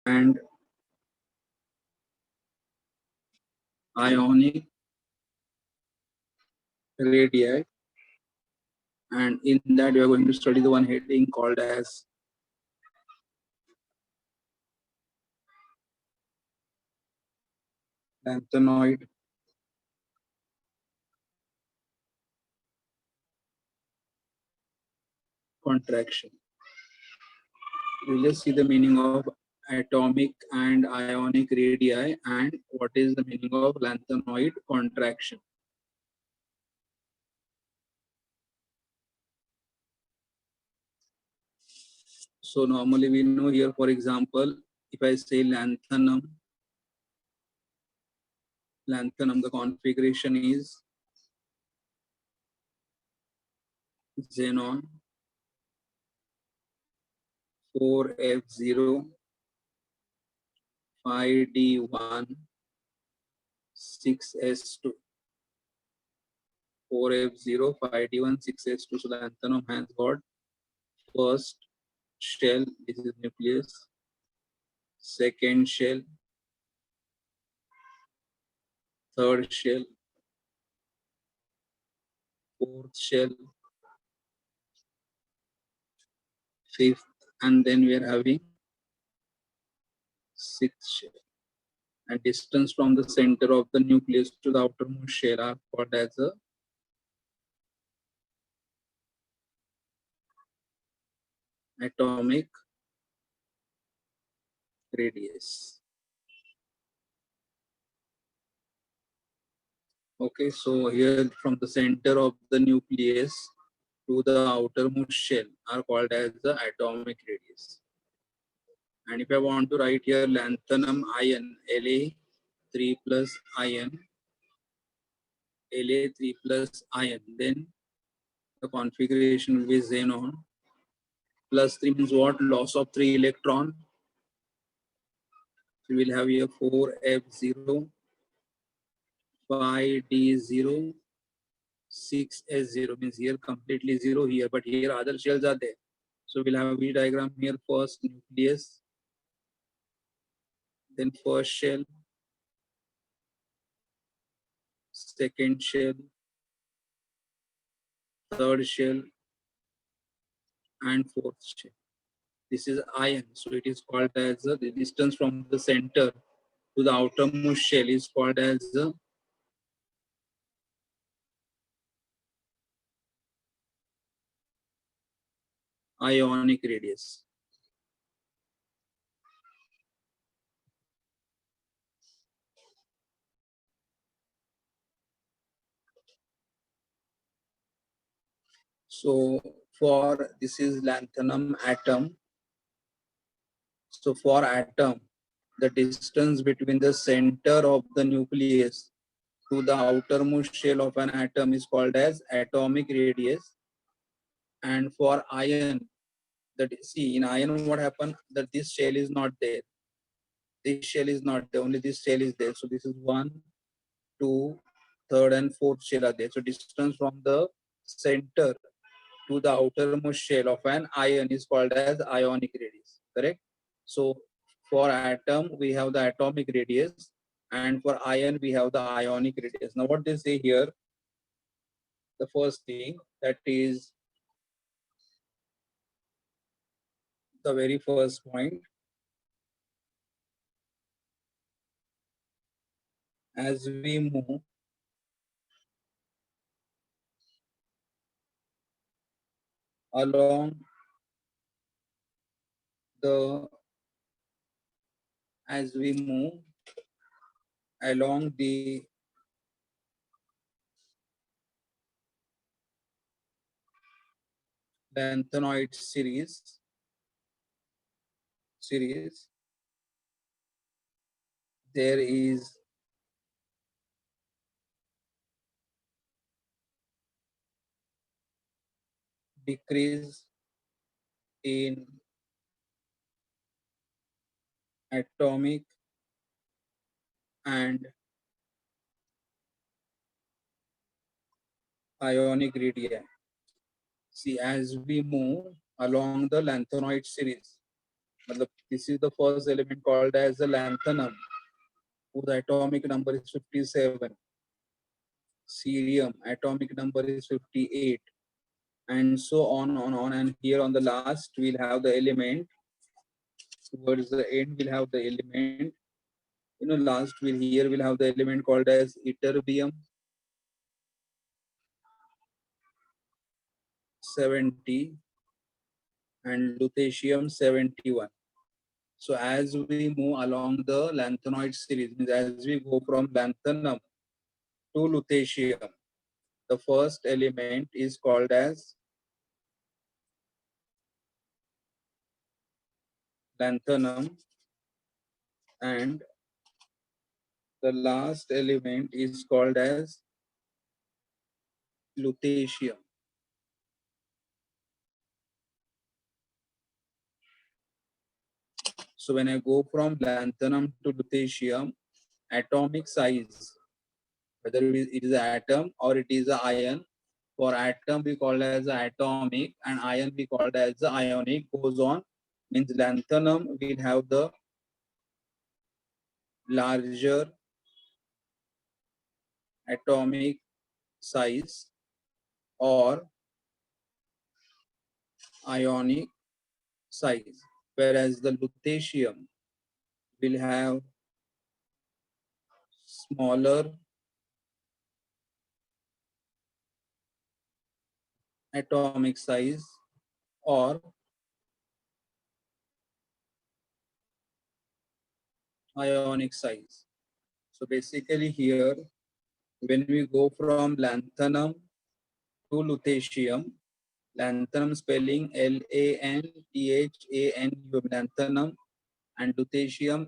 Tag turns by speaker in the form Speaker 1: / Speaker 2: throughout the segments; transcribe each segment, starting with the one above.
Speaker 1: and ionic radii, and in that we are going to study the one heading called as lanthanoid contraction. We'll just see the meaning of atomic and ionic radii and what is the meaning of lanthanoid contraction. So normally we know here, for example, if I say lanthanum, the configuration is xenon 4F0 5D1 6S2. 4F0 5D1 6S2. So lanthanum has got first shell, this is nucleus, second shell, third shell, fourth shell, fifth, and then we are having sixth shell. And distance from the center of the nucleus to the outermost shell are called as a atomic radius. Okay, so here from the center of the nucleus to the outermost shell are called as the atomic radius. And if I want to write here lanthanum ion, La3 plus ion, La3 plus ion, then the configuration will be xenon plus 3 means what? Loss of 3 electron. So we will have here 4F0, 5D0, 6S0 means here completely 0 here, but here other shells are there. So we'll have a V diagram here, first nucleus, then first shell, second shell, third shell, and fourth shell. This is ion, so it is called as the distance from the center to the outermost shell is called as the ionic radius. So for this is lanthanum atom. So for atom, the distance between the center of the nucleus to the outermost shell of an atom is called as atomic radius. And for ion, that see in ion what happened, that this shell is not there. This shell is not there, only this shell is there. So this is 1, 2, third and fourth shell are there. So distance from the center to the outermost shell of an ion is called as ionic radius, correct? So for atom, we have the atomic radius, and for ion, we have the ionic radius. Now what they say here, the first thing, that is the very first point, as we move along the, as we move along the lanthanoid series, there is decrease in atomic and ionic radii. See, as we move along the lanthanoid series, This is the first element called as the lanthanum, whose atomic number is 57. Cerium atomic number is 58, and so on. And here on the last, we'll have the element. Towards the end, we'll have the element. Last we'll have the element called as ytterbium 70 and lutetium 71. So as we move along the lanthanoid series, means as we go from lanthanum to lutetium, the first element is called as lanthanum, and the last element is called as lutetium. So when I go from lanthanum to lutetium, atomic size, whether it is an atom or it is an ion, for atom we call as atomic and ion we call as the ionic, goes on. Means lanthanum will have the larger atomic size or ionic size, whereas the lutetium will have smaller atomic size or ionic size. So basically here, when we go from lanthanum to lutetium, lanthanum spelling Lanthanum, lanthanum, and lutetium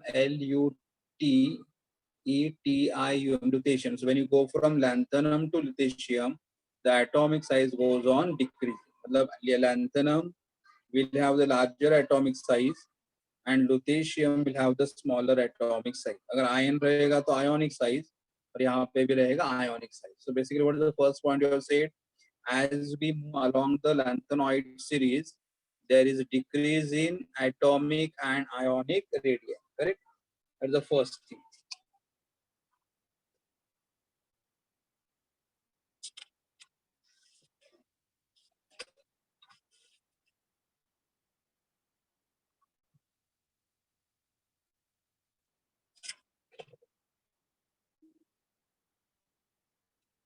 Speaker 1: Lutetium, lutetium. So when you go from lanthanum to lutetium, the atomic size goes on decreasing. Lanthanum will have the larger atomic size and lutetium will have the smaller atomic size. अगर ion रहेगा तो ionic size और यहाँ पे भी रहेगा ionic size. So basically, what is the first point you have said? As we move along the lanthanoid series, there is a decrease in atomic and ionic radii. Correct? That's the first thing.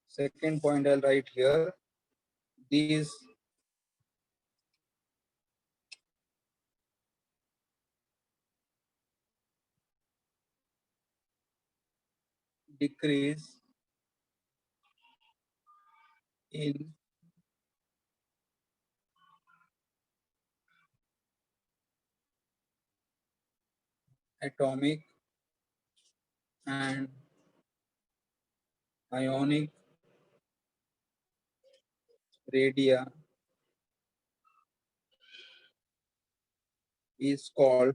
Speaker 1: Second point I'll write here. These decrease in atomic and ionic radii is called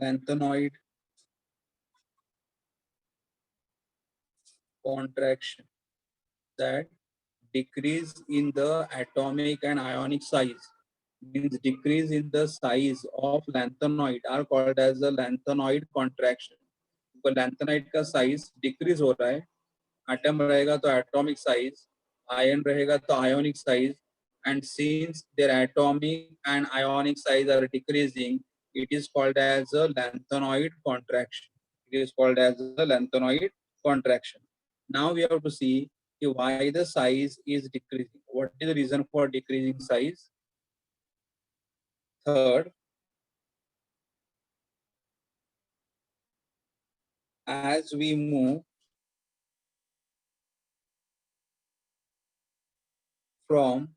Speaker 1: lanthanoid contraction. That decrease in the atomic and ionic size, means decrease in the size of lanthanoid, are called as the lanthanoid contraction. तो lanthanoid का size decrease हो रहा है, atom रहेगा तो atomic size, ion रहेगा तो ionic size, and since their atomic and ionic size are decreasing, it is called as a lanthanoid contraction. It is called as a lanthanoid contraction. Now we have to see why the size is decreasing. What is the reason for decreasing size? Third, as we move from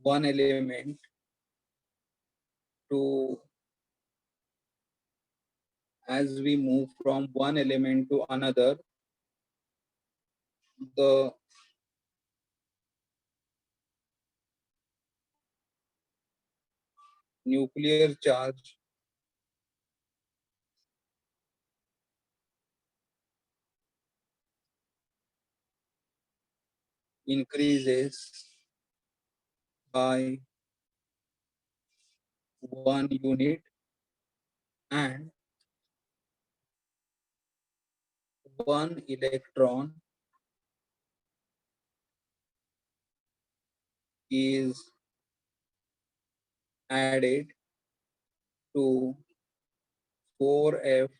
Speaker 1: one element to as we move from one element to another, the nuclear charge increases by 1 unit and 1 electron is added to 4f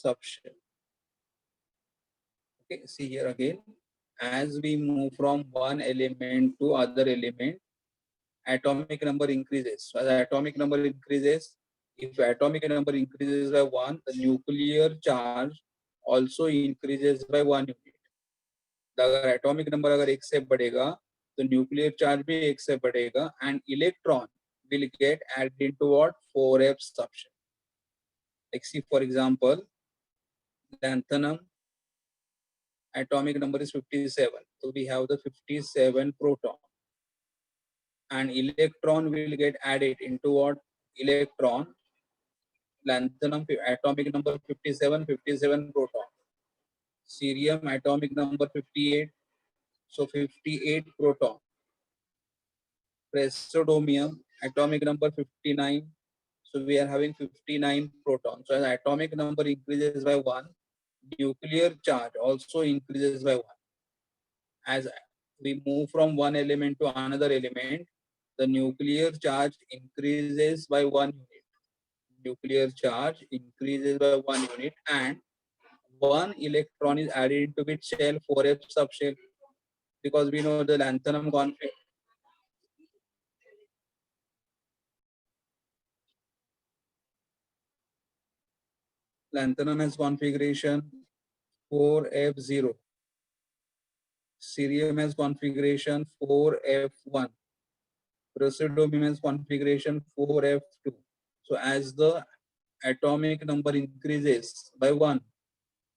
Speaker 1: subshell. Okay, see here again. As we move from one element to other element, atomic number increases. So as atomic number increases, if atomic number increases by 1, the nuclear charge also increases by 1 unit. अगर atomic number अगर 1 से बढ़ेगा, तो nuclear charge भी 1 से बढ़ेगा and electron will get added into what? 4f subshell. Like see for example, lanthanum atomic number is 57. So we have the 57 proton. And electron will get added into what? Electron. Lanthanum atomic number 57, 57 proton. Cerium atomic number 58. So 58 proton. Praseodomium atomic number 59. So we are having 59 protons. So as atomic number increases by 1, nuclear charge also increases by 1. As we move from one element to another element, the nuclear charge increases by 1 unit. Nuclear charge increases by 1 unit and 1 electron is added into which shell? 4f subshell. Because we know the lanthanum config. Lanthanum has configuration 4f0. Cerium has configuration 4f1. Praseodomium has configuration 4f2. So as the atomic number increases by 1,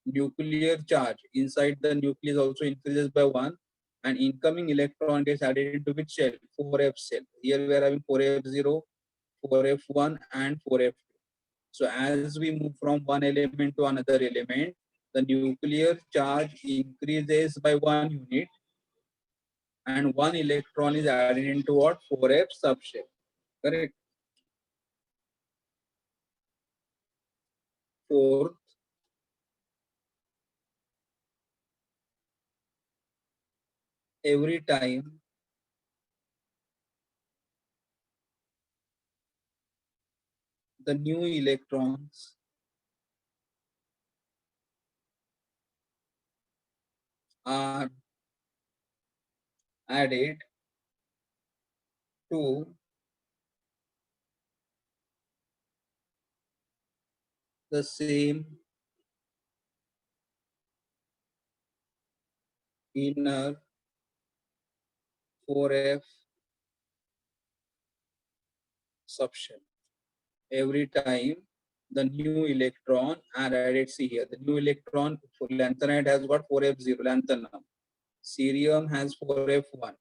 Speaker 1: nuclear charge inside the nucleus also increases by 1, and incoming electron gets added into which shell? 4f shell. Here we are having 4f0, 4f1 and 4f2. So as we move from one element to another element, the nuclear charge increases by 1 unit and 1 electron is added into what? 4f subshell. Correct. Fourth, every time the new electrons are added to the same inner 4f subshell. Every time the new electron are added, see here, the new electron for lanthanide has got 4f0, lanthanum. Cerium has 4f1.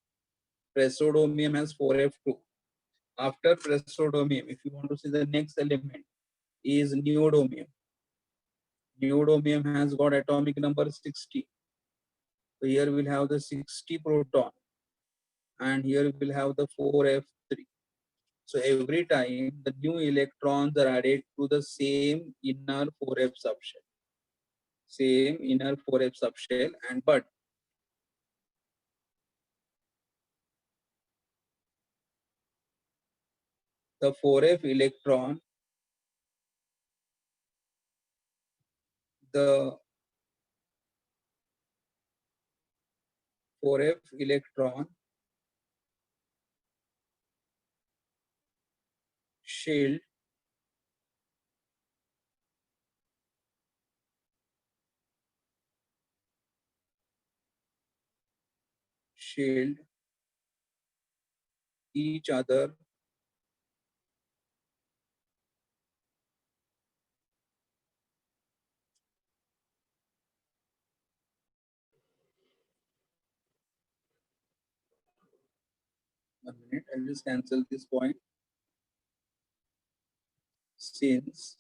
Speaker 1: Praseodomium has 4f2. After praseodomium, if you want to see the next element, is neodymium. Neodymium has got atomic number 60. So here we'll have the 60 proton and here we'll have the 4f3. So every time the new electrons are added to the same inner 4f subshell. Same inner 4f subshell, and but the 4f electron, the 4f electron shield each other one minute. I'll just cancel this point. Since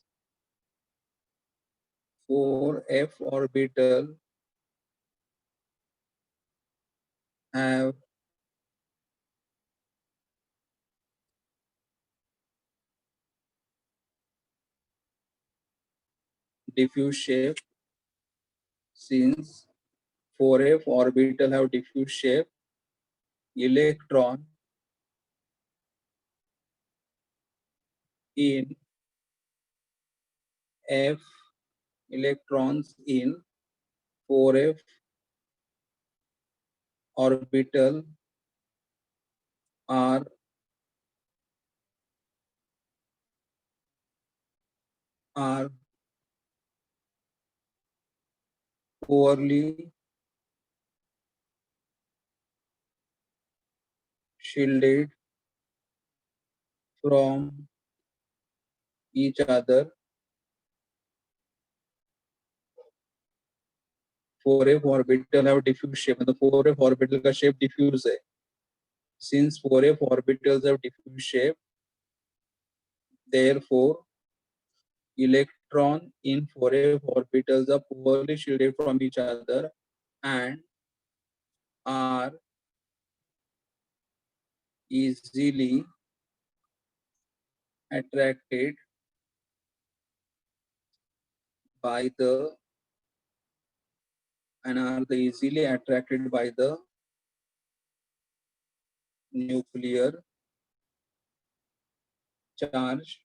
Speaker 1: 4f orbital have diffuse shape. Since 4f orbital have diffuse shape, electron in f electrons in 4f orbital are poorly shielded from each other. 4f orbital have diffuse shape. The 4f orbital का shape diffuse है. Since 4f orbitals have diffuse shape, therefore electron in 4f orbitals are poorly shielded from each other and are easily attracted by the nuclear charge.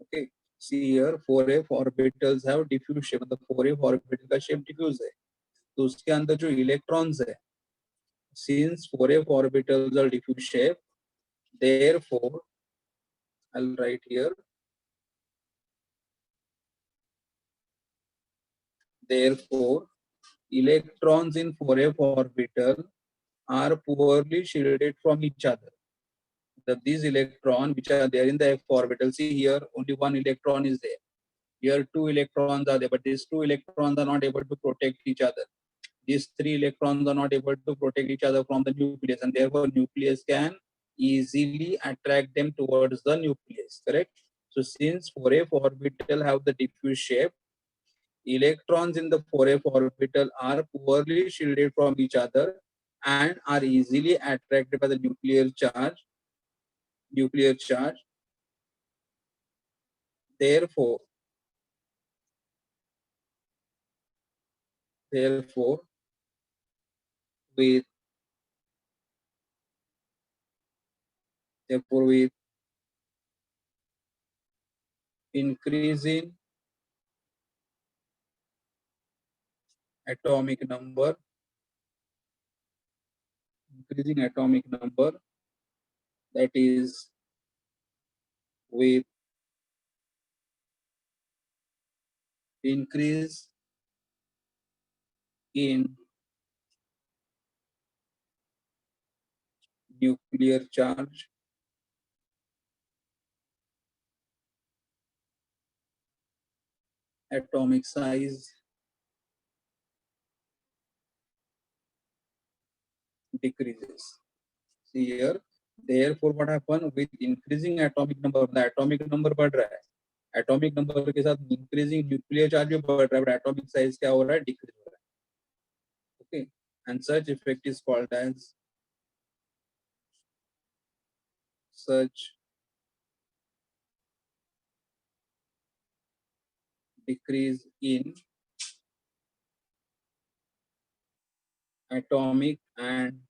Speaker 1: Okay, see here 4f orbitals have diffuse shape. The 4f orbital का shape diffuse है, तो उसके अंदर जो electrons है, since 4f orbitals are diffuse shape, therefore I'll write here, therefore electrons in 4f orbital are poorly shielded from each other. These electrons which are there in the f orbital, see here only one electron is there. Here two electrons are there, but these two electrons are not able to protect each other. These three electrons are not able to protect each other from the nucleus, and therefore nucleus can easily attract them towards the nucleus, correct? So since 4f orbital have the diffuse shape, electrons in the 4f orbital are poorly shielded from each other and are easily attracted by the nuclear charge. Therefore, with increasing atomic number, that is with increase in nuclear charge, atomic size decreases. See here, therefore what happen with increasing atomic number, the atomic number बढ़ रहा है, atomic number के साथ increasing nuclear charge भी बढ़ रहा है, but atomic size क्या हो रहा है, decrease हो रहा है. Okay, and such effect is called as such decrease in atomic and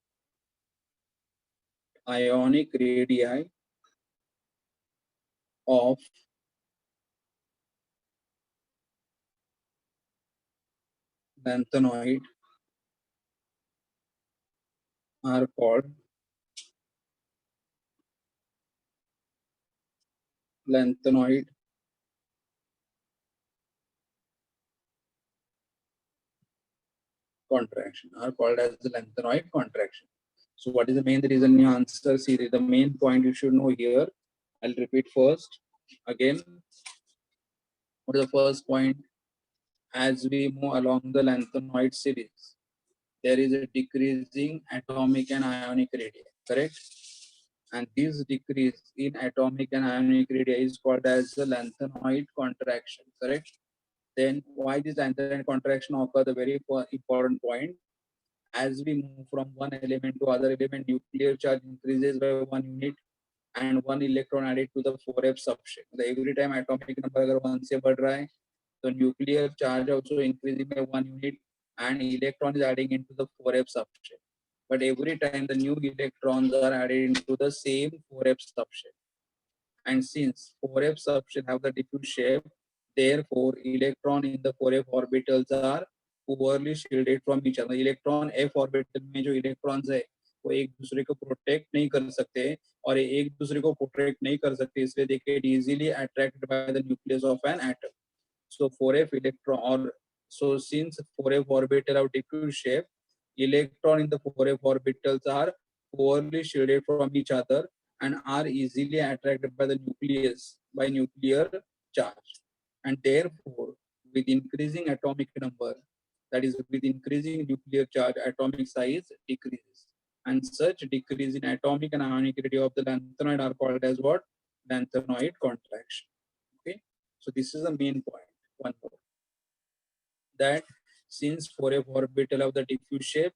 Speaker 1: ionic radii of lanthanoid are called lanthanoid contraction, are called as the lanthanoid contraction. So what is the main reason you answer? See, the main point you should know here. I'll repeat first again. What is the first point? As we move along the lanthanoid series, there is a decreasing atomic and ionic radii, correct? And this decrease in atomic and ionic radii is called as the lanthanoid contraction, correct? Then why this lanthanide contraction occur? The very important point. As we move from one element to other element, nuclear charge increases by 1 unit and 1 electron added to the 4f substrate. Every time atomic number अगर 1 से बढ़ रहा है, so nuclear charge also increasing by 1 unit and electron is adding into the 4f substrate. But every time the new electrons are added into the same 4f substrate. And since 4f substrate have the diffuse shape, therefore electron in the 4f orbitals are poorly shielded from each other. Electron f orbital में जो electrons है वो एक दूसरे को protect नहीं कर सकते और एक दूसरे को प्रोटेक्ट नहीं कर सकते, इसलिए they get easily attracted by the nucleus of an atom. So 4f electron or so since 4f orbital have diffuse shape, electron in the 4f orbitals are poorly shielded from each other and are easily attracted by the nucleus by nuclear charge. And therefore, with increasing atomic number, that is with increasing nuclear charge, atomic size decreases. And such decrease in atomic and ionic radii of the lanthanoid are called as what? Lanthanoid contraction. Okay. So this is the main point. One more. That since 4f orbital of the diffuse shape,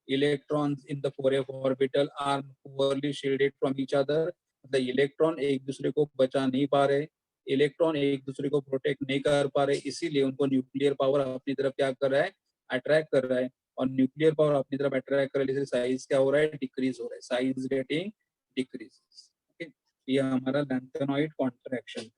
Speaker 1: electrons in the 4f orbital are poorly shielded from each other. The electron एक दूसरे को बचा नहीं पा रहे, electron एक दूसरे को प्रोटेक्ट नहीं कर पा रहे, इसीलिए उनको न्यूक्लियर पावर अपनी तरफ क्या कर रहा है, अट्रैक्ट कर रहा है. और न्यूक्लियर पावर अपनी तरफ अट्रैक्ट कर रहे हैं, साइज क्या हो रहा है, डिक्रीज हो रहा है, साइज गेटिंग डिक्रीज. ओके, ये हमारा lanthanoid contraction.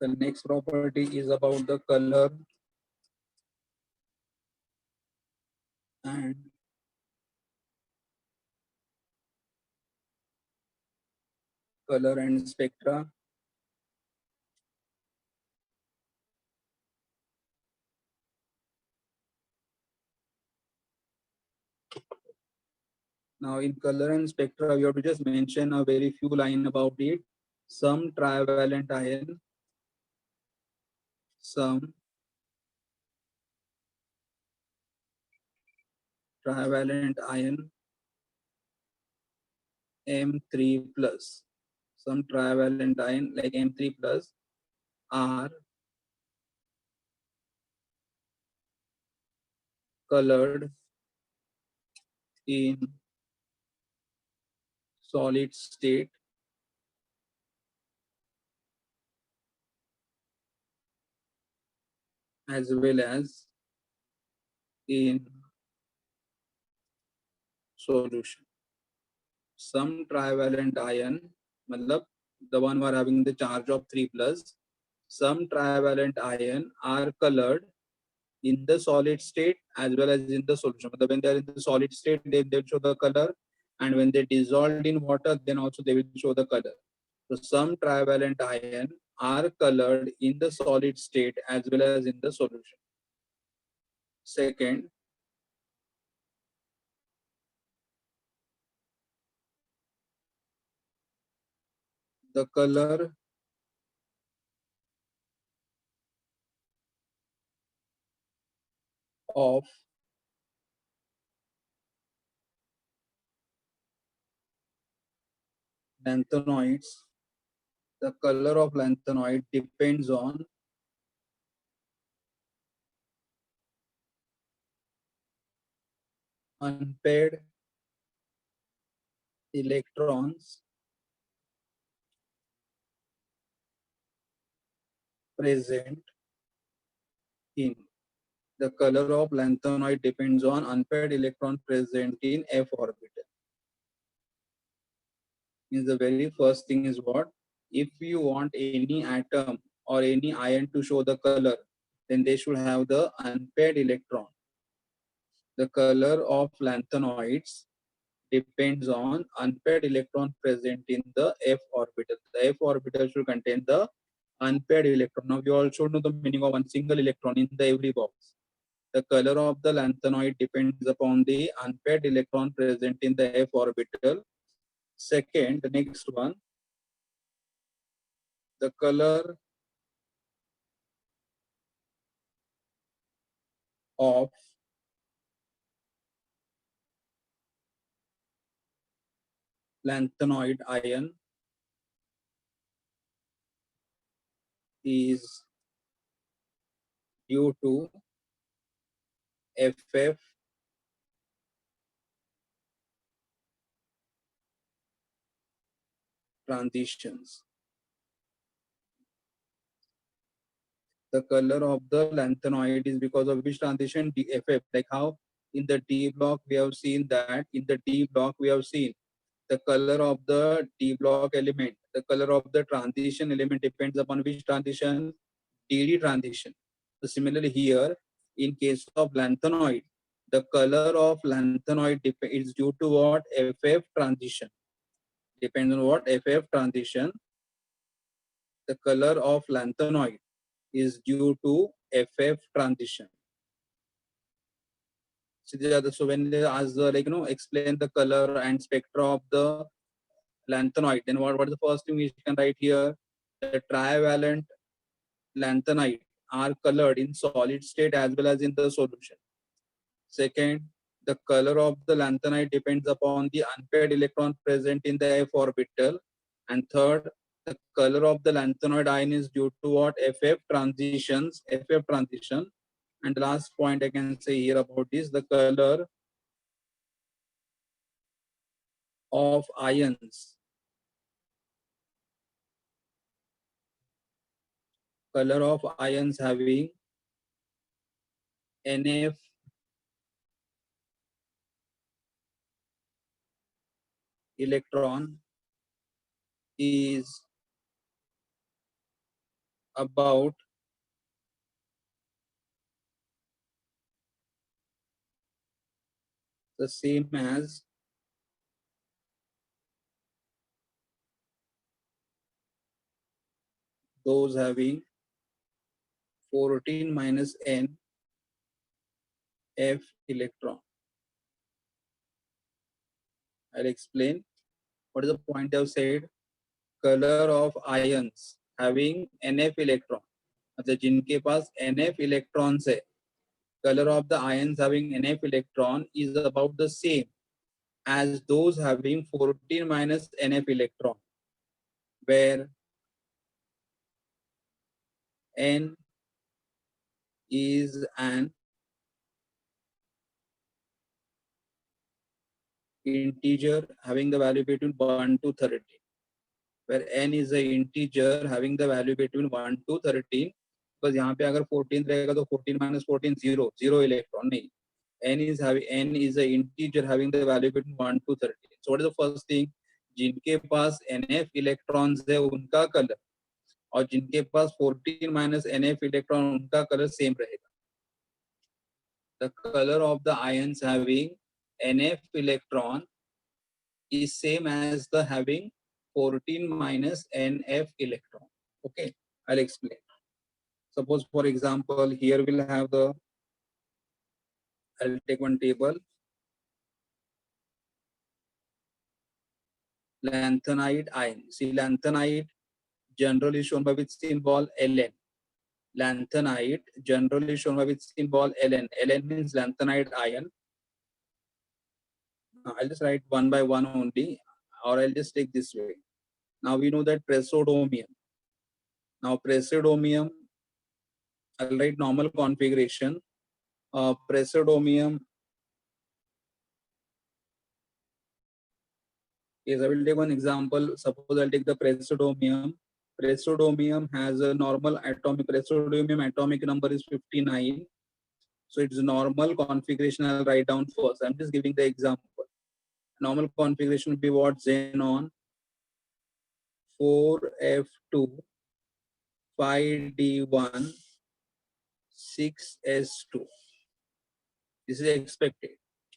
Speaker 1: The next property is about the color and spectra. Now in color and spectra, we have to just mention a very few line about it. Some trivalent ion, some trivalent ion M3 plus, some trivalent ion like M3 plus are colored in solid state as well as in solution. Some trivalent ion, matlab the one who are having the charge of 3 plus, some trivalent ion are colored in the solid state as well as in the solution. But when they are in the solid state, they'll show the color, and when they dissolved in water, then also they will show the color. So some trivalent ion are colored in the solid state as well as in the solution. Second, the color of lanthanoids, the color of lanthanoid depends on unpaired electrons present in. The color of lanthanoid depends on unpaired electron present in f orbital. Means the very first thing is what? If you want any atom or any ion to show the color, then they should have the unpaired electron. The color of lanthanoids depends on unpaired electron present in the f orbital. The f orbital should contain the unpaired electron. Now you all should know the meaning of one single electron in the every box. the color of the lanthanoid depends upon the unpaired electron present in the f orbital. Second, the next one, the color of lanthanoid ion is due to FF transitions. The color of the lanthanoid is because of which transition? DFF. Like how in the D block we have seen that in the D block we have seen the color of the D block element, the color of the transition element depends upon which transition? DD transition. So similarly here, in case of lanthanoid, the color of lanthanoid is due to what? FF transition. Depends on what? FF transition. The color of lanthanoid is due to FF transition. So when they ask the explain the color and spectra of the lanthanoid, then what is the first thing we can write here? The trivalent lanthanide are colored in solid state as well as in the solution. Second, the color of the lanthanide depends upon the unpaired electron present in the f orbital. And third, the color of the lanthanoid ion is due to what? FF transitions, FF transition. And the last point I can say here about is the color of ions. Color of ions having NF electron is about the same as those having 14 minus N F electron. I'll explain. What is the point I've said? Color of ions having NF electron. मतलब जिनके पास NF electrons है, color of the ions having NF electron is about the same as those having 14 minus NF electron, where N is an integer having the value between 1 to 13, where n is an integer having the value between 1 to 13. Because यहाँ पे अगर 14 रहेगा तो 14 minus 14 0 electron नहीं. N is an integer having the value between 1 to 13. So what is the first thing? जिनके पास NF electrons है उनका color और जिनके पास 14 minus NF electron उनका color same रहेगा. The color of the ions having NF electron is same as the having 14 minus NF electron. Okay, I'll explain. Suppose, for example, here we'll have the, I'll take one table. Lanthanide ion. See, lanthanide generally shown by which symbol? Ln. Lanthanide generally shown by which symbol? Ln. Ln means lanthanide ion. Now, I'll just write one by one only, or I'll just take this way. Now we know that praseodymium. Now praseodymium, I'll write normal configuration. Praseodymium. Yes, I will take one example. Suppose I'll take the praseodymium. Praseodymium has a normal atomic, praseodymium atomic number is 59. So it's normal configuration. I'll write down first. I'm just giving the example. Normal configuration will be what? Xenon 4F2 5D1 6S2. This is expected.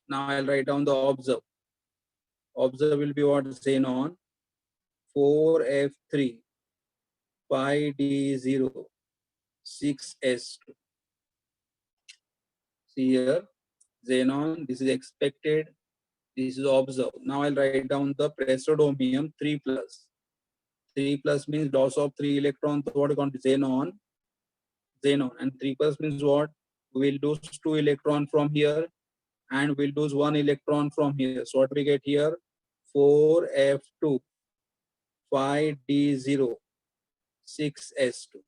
Speaker 1: Now I'll write down the observe. Observe will be what? Xenon 4F3 5D0 6S2. See here, xenon, this is expected, this is observed. Now I'll write down the praseodymium 3 plus. 3 plus means loss of 3 electrons. So what is called xenon? Xenon. And 3 plus means what? We'll lose 2 electron from here and we'll lose 1 electron from here. So what we get here? 4f2, 5d0, 6s2.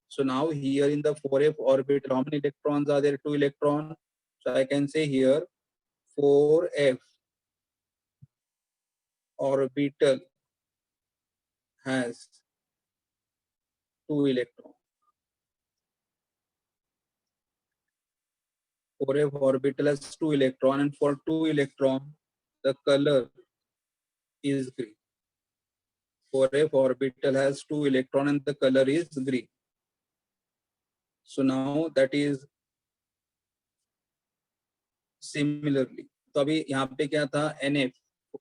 Speaker 1: So now here in the 4f orbital, how many electrons are there? 2 electrons. So I can say here 4f orbital has 2 electrons. 4f orbital has 2 electron, and for 2 electron, the color is green. 4f orbital has 2 electron and the color is green. So now that is similarly. तो अभी यहाँ पे क्या था? NF.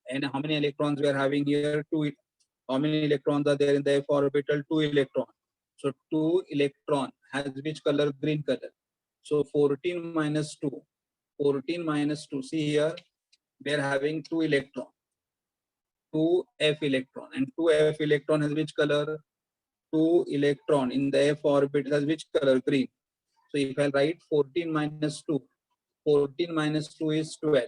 Speaker 1: And how many electrons we are having here? 2. How many electrons are there in the f orbital? 2 electrons. So 2 electron has which color? Green color. So 14 minus 2. 14 minus 2. See here, we are having 2 electron. 2f electron. And 2f electron has which color? 2 electron in the f orbital has which color? Green. So if I write 14 minus 2, 14 minus 2 is 12.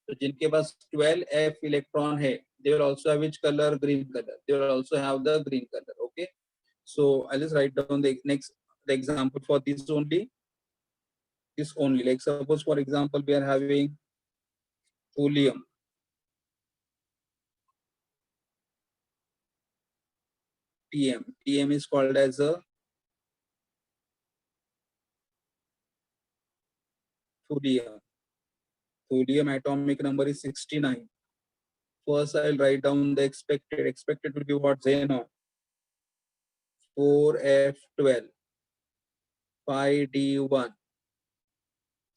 Speaker 1: So जिनके पास 12 f electron है, they will also have which color? Green color. They will also have the green color. Okay. So I'll just write down the example for this only. This only. Like suppose for example we are having thulium. TM. TM is called as a thulium. Thulium atomic number is 69. First, I'll write down the expected. Expected will be what? Xenon. 4f12, 5d1,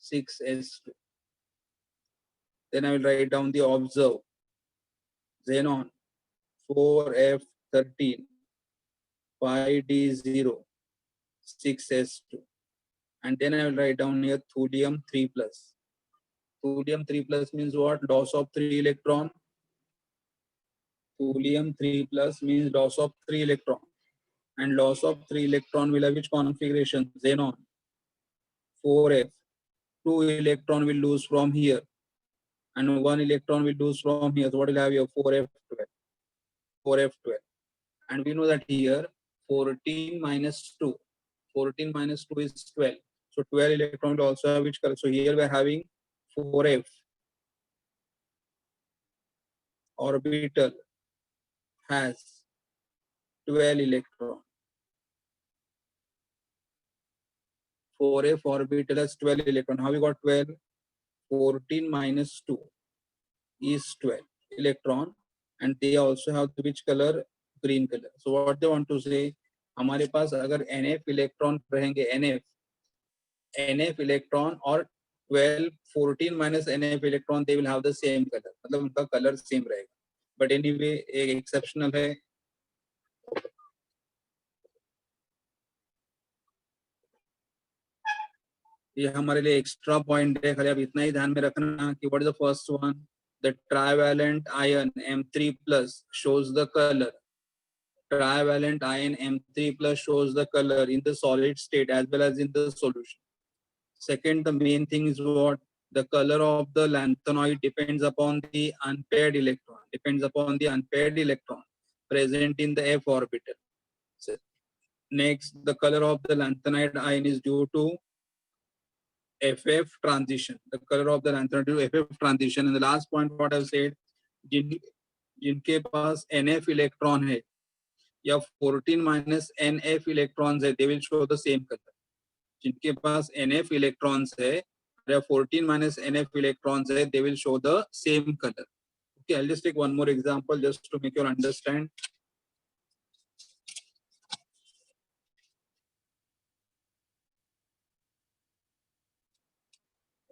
Speaker 1: 6s2. Then I will write down the observed. Xenon. 4f13, 5d0, 6s2. And then I will write down here thulium 3 plus. Thulium 3 plus means what? Loss of 3 electron. Thulium 3 plus means loss of 3 electron. And loss of 3 electron will have which configuration? Xenon. 4f. 2 electron will lose from here. And 1 electron will lose from here. So what will have here? 4f12. 4f12. And we know that here 14 minus 2. 14 minus 2 is 12. So 12 electron will also have which color? So here we are having 4f orbital has 12 electron. 4f orbital has 12 electron. How we got 12? 14 minus 2 is 12 electron, and they also have which color? Green color. So what they want to say, हमारे पास अगर NF electron रहेंगे, NF electron और 12 14 minus NF electron, they will have the same color. मतलब उनका color same रहेगा. But anyway एक exceptional है. ये हमारे लिए एक्स्ट्रा पॉइंट है. खाली आप इतना ही ध्यान में रखना कि what is the first one? The trivalent ion M3 plus shows the color. Trivalent ion M3 plus shows the color in the solid state as well as in the solution. Second, the main thing is what? The color of the lanthanoid depends upon the unpaired electron. Depends upon the unpaired electron present in the f orbital. So next, the color of the lanthanide ion is due to FF transition. The color of the lanthanide due to FF transition. And the last point, what I've said, जिनके पास NF electron है या 14 minus NF electrons है, they will show the same color. जिनके पास NF electrons है या 14 minus NF electrons है, they will show the same color. Okay, I'll just take one more example just to make you understand.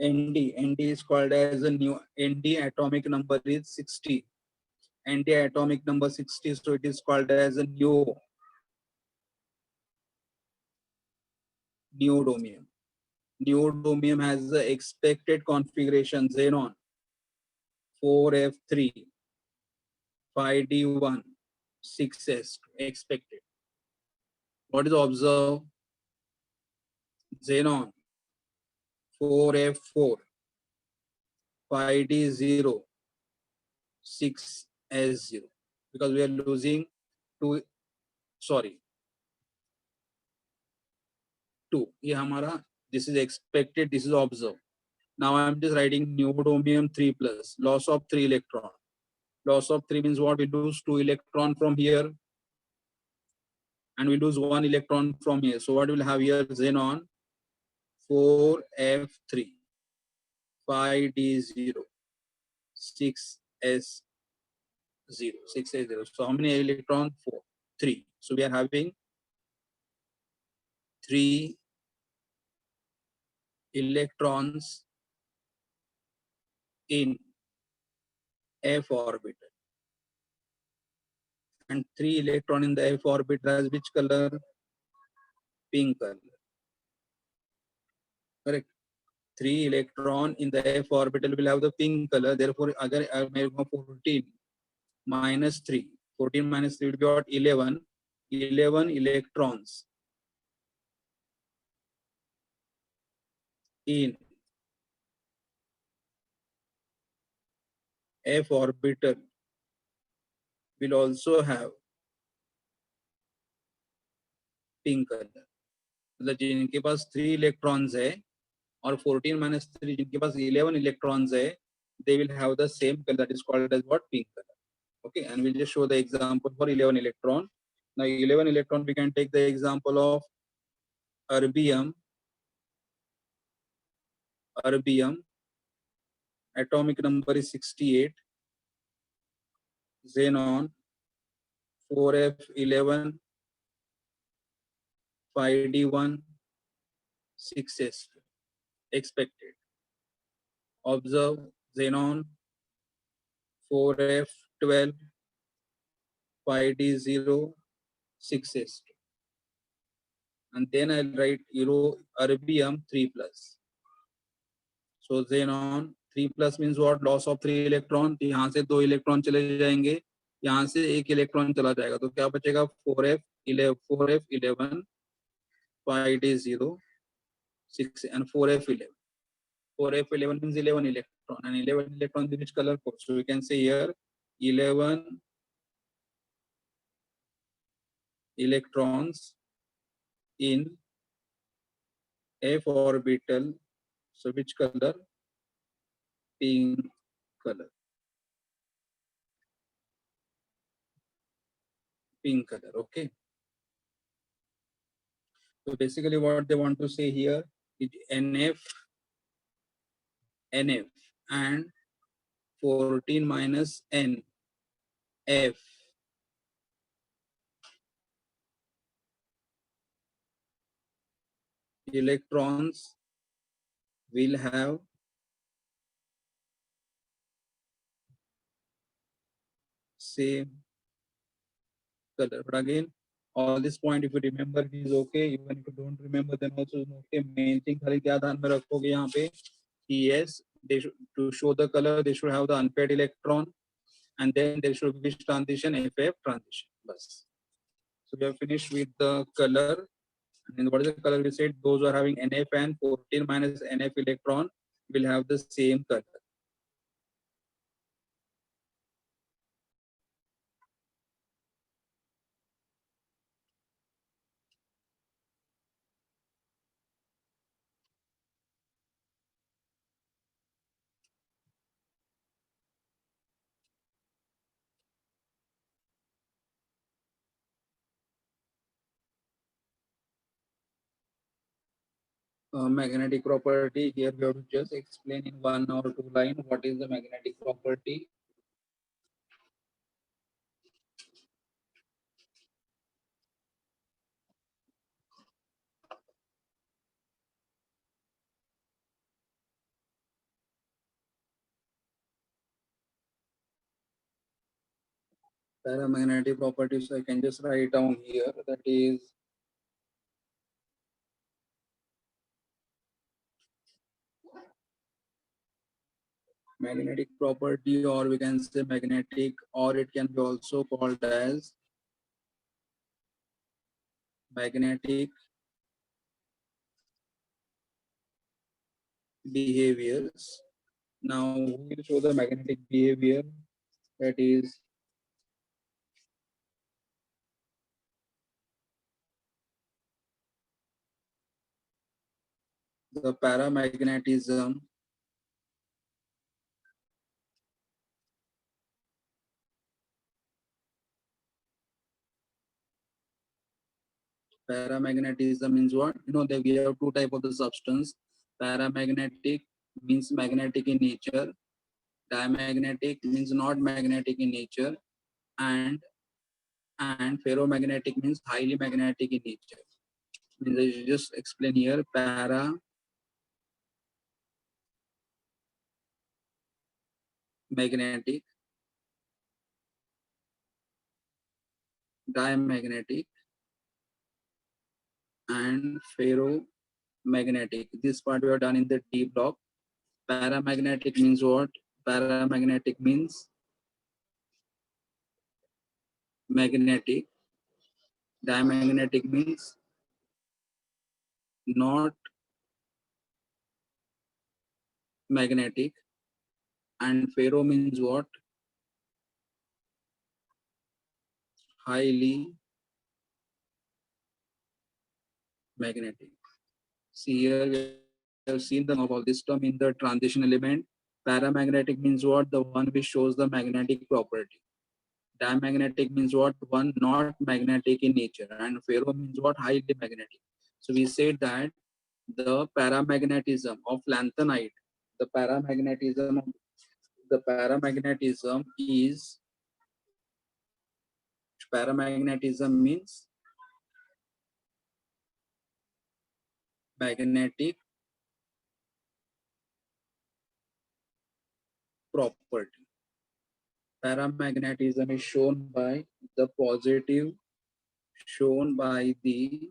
Speaker 1: ND is called as a new ND atomic number is 60. ND atomic number 60, so it is called as a neodymium. Neodymium has the expected configuration xenon 4f3 5d1 6s expected. What is observed? Xenon 4f4 5d0 6s0, because we are losing two, sorry, 2. ये हमारा, this is expected, this is observed. Now I am just writing neodymium 3 plus, loss of 3 electron. Loss of 3 means what? We lose 2 electron from here and we lose 1 electron from here. So what we'll have here? Xenon 4f3 5d0 6s0 6s0. So how many electrons? 4 3. So we are having 3 electrons in f orbital, and 3 electron in the f orbital has which color? Pink color. Correct. 3 electron in the f orbital will have the pink color. Therefore, agar मेरे को 14 minus 3, 14 minus 3 will be what? 11. 11 electrons in f orbital will also have pink color. मतलब जिनके पास 3 electrons है और 14 minus 3 जिनके पास 11 electrons है, they will have the same color, that is called as what? Pink color. Okay, and we'll just show the example for 11 electron. Now 11 electron, we can take the example of erbium. Erbium atomic number is 68. Xenon 4f11 5d1 6s expected. Observe xenon 4f12 5d0 6s, and then I'll write erbium 3 plus. So xenon 3 plus means what? Loss of 3 electron. तो यहाँ से 2 electron चले जाएंगे, यहाँ से 1 electron चला जाएगा, तो क्या बचेगा? 4f11 5d0 6 and 4f11. 4f11 means 11 electron, and 11 electron is which color code? So we can say here 11 electrons in f orbital. So which color? Pink color. Pink color. Okay. So basically what they want to say here is NF and 14 minus N F electrons will have same color. But again, all this point, if you remember, it is okay. Even if you don't remember, then also is okay. Main thing खाली क्या ध्यान में रखोगे यहाँ पे? Yes, they should, to show the color, they should have the unpaired electron, and then there should be which transition? FF transition. Bas. So we have finished with the color. And what is the color? We said those who are having NF and 14 minus NF electron will have the same color. Magnetic property, here we have to just explain in 1 or 2 line what is the magnetic property. Paramagnetic property, so I can just write down here, that is magnetic property, or we can say magnetic, or it can be also called as magnetic behaviors. Now we will show the magnetic behavior, that is the paramagnetism. Paramagnetism means what? You know that we have two type of the substance. Paramagnetic means magnetic in nature. Diamagnetic means not magnetic in nature, and ferromagnetic means highly magnetic in nature. Means I just explain here: paramagnetic, diamagnetic, and ferromagnetic. This part we have done in the D block. Paramagnetic means what? Paramagnetic means magnetic. Diamagnetic means not magnetic, and ferro means what? Highly magnetic. See here we have seen the of this term in the transition element. Paramagnetic means what? The one which shows the magnetic property. Diamagnetic means what? One not magnetic in nature, and ferro means what? Highly magnetic. So we said that the paramagnetism of lanthanide, the paramagnetism is, paramagnetism means magnetic property. Paramagnetism is shown by the positive, shown by the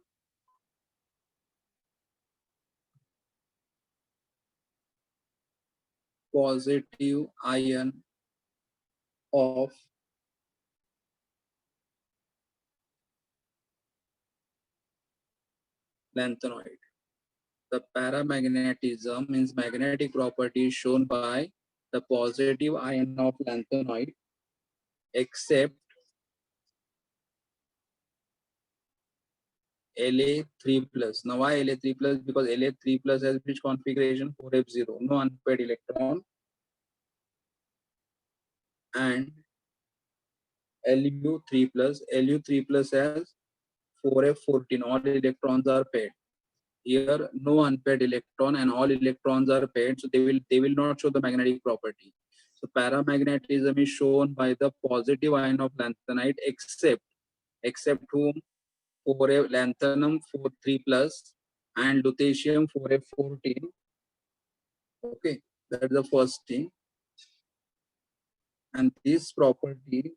Speaker 1: positive ion of lanthanoid. The paramagnetism means magnetic property shown by the positive ion of lanthanoid, except La3 plus. Now why La3 plus? Because La3 plus has which configuration? 4f0, no unpaired electron, and Lu3 plus has 4f14, all electrons are paired. Here no unpaired electron and all electrons are paired, so they will not show the magnetic property. So paramagnetism is shown by the positive ion of lanthanide, except whom? 4f lanthanum 43 plus and lutetium 4f14. Okay, that's the first thing. And this property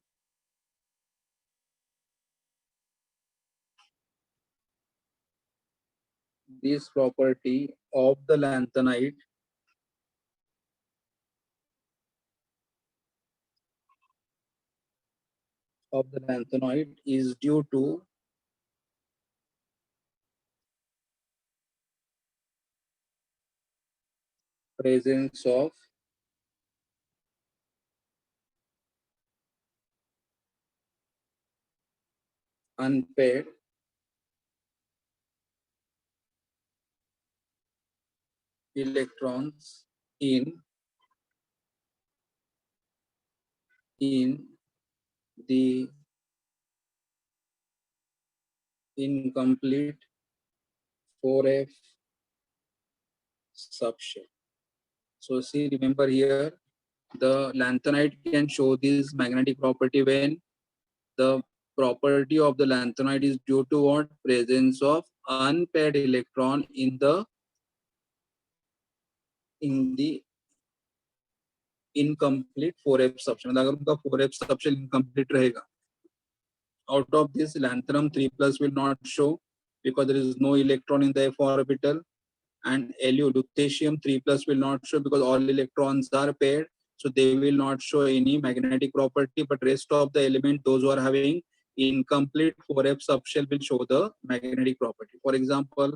Speaker 1: of the lanthanide is due to presence of unpaired electrons in the incomplete 4f subshell. So see, remember here, the lanthanide can show this magnetic property when the property of the lanthanide is due to what? Presence of unpaired electron in the incomplete 4f subshell. अगर उनका 4f subshell incomplete रहेगा, out of this lanthanum 3 plus will not show because there is no electron in the f orbital, and Lu lutetium 3 plus will not show because all electrons are paired, So they will not show any magnetic property, but rest of the element, those who are having incomplete 4f subshell will show the magnetic property. For example,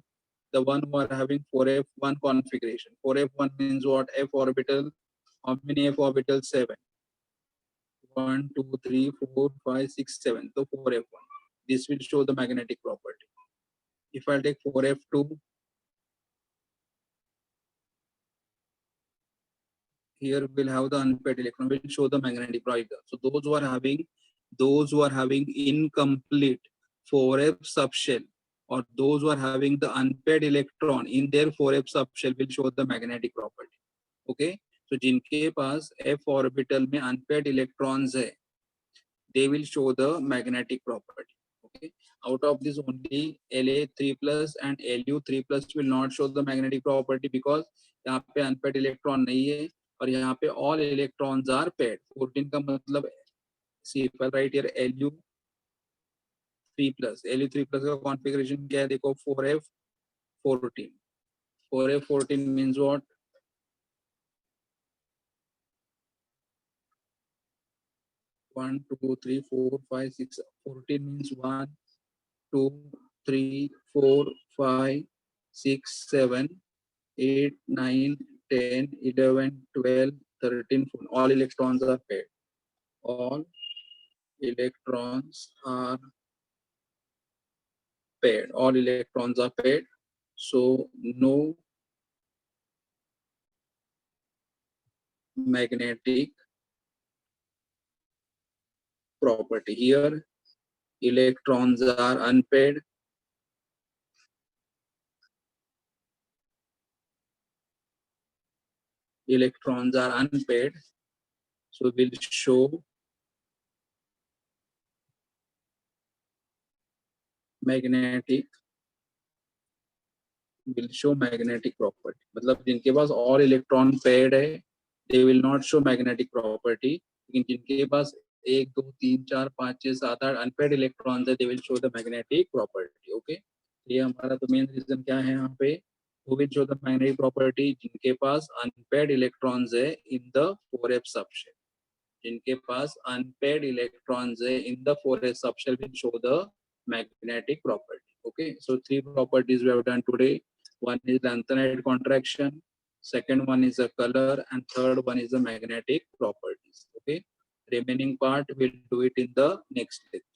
Speaker 1: the one who are having 4f1 configuration. 4f1 means what? F orbital. How many f orbitals? 7. 1, 2, 3, 4, 5, 6, 7. So 4f1. This will show the magnetic property. If I take 4f2, here we'll have the unpaired electron, will show the magnetic property. So those who are having incomplete 4f subshell, or those who are having the unpaired electron in their 4f subshell will show the magnetic property. Okay, so जिनके पास f orbital में unpaired electrons है, they will show the magnetic property. Okay, out of this only La3 plus and Lu3 plus will not show the magnetic property because यहाँ पे unpaired electron नहीं है और यहाँ पे all electrons are paired. 14 का मतलब see if I write here Lu3 plus का configuration क्या है? देखो 4f14. 4f14 means what? 1, 2, 3, 4, 5, 6. 14 means 1, 2, 3, 4, 5, 6, 7, 8, 9, 10, 11, 12, 13, 14. All electrons are paired. All electrons are paired. All electrons are paired. So no magnetic property. Here electrons are unpaired. Electrons are unpaired. So we'll show magnetic property. मतलब जिनके पास और electron paired है they will not show magnetic property. लेकिन जिनके पास 1, 2, 3, 4, 5, 6, 7, 8 unpaired electrons है they will show the magnetic property. Okay, ये हमारा तो मेन रीजन क्या है यहाँ पे? Who will show the magnetic property? जिनके पास अनपेड इलेक्ट्रॉन्स है in the 4f subshell. जिनके पास अनपेड इलेक्ट्रॉन्स है in the 4f subshell will show the magnetic property. Okay, so 3 properties we have done today. One is lanthanide contraction, second one is the color, and third one is the magnetic properties. Okay, remaining part we'll do it in the next lecture.